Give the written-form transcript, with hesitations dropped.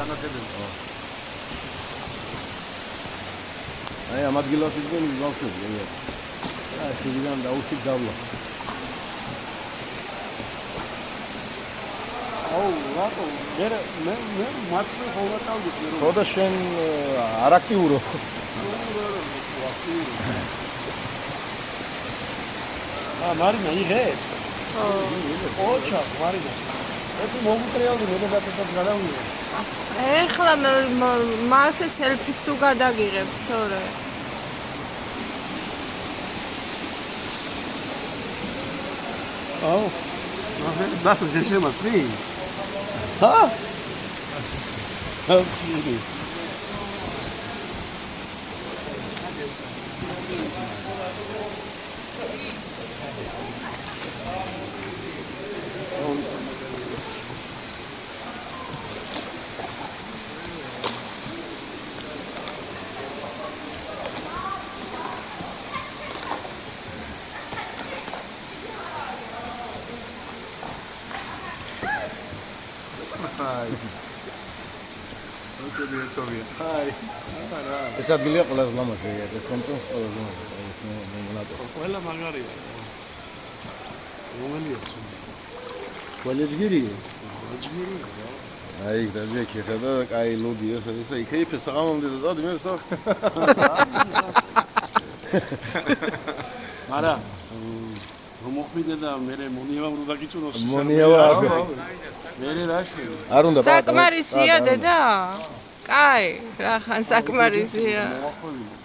განათებები. აი ამ ადგილას იდგენ ბავშვები, აი. აი შიგიდან დაუშვით დავლა. აუ, რატო? მე მართლა ხოვატავდი რომ. ხოდა შენ არ აქტიურო. მარინა იღე? ოჩა, მარინა. ეს მომტრეალდი როდესაც გადავიღე. ეხლა მასე სელფის თუ გადაგიღებ, თორე. აუ. ნახე, შეშემასრი? ჰა? ხალხი. Hi. Okay, dear Toby. Hi. ეს ადგილია ყველაზე ლამაზი, ეს კონტროლს ყველაზე ლამაზი, ეს მონატო. ყველა მაგარია. რომელია? ყველეჯგირია. ყველეჯგირია. აი, დაჟეკი ხედა, კაი ლოდი ესე იქეიფე საღამომდე და დადი მე ვსა. მარა რომ მოხვიდე და მე მონიევამ რო დაგიწუნოს მონიევა მე რაში არ უნდა საკმარისია დედა? კაი, რა ხან საკმარისია. მოხვიდე